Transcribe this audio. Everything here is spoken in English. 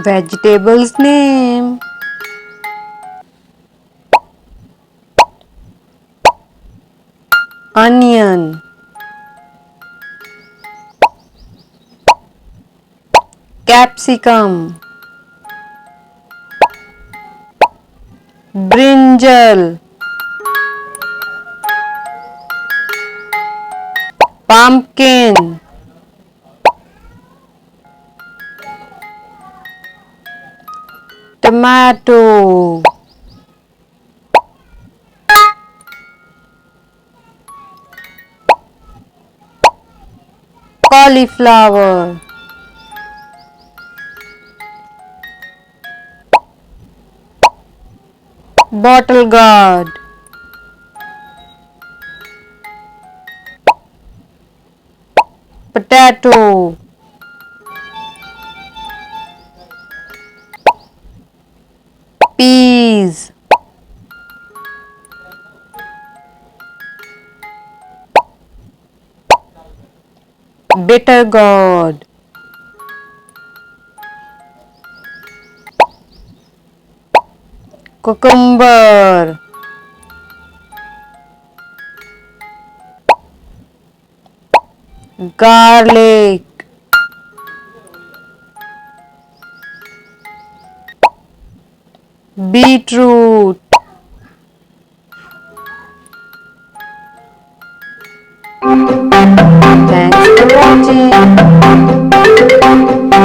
Vegetables name: onion, capsicum, brinjal, pumpkin, tomato, cauliflower, bottle gourd, potato, peas, bitter gourd, cucumber, garlic, beetroot. Thanks for watching.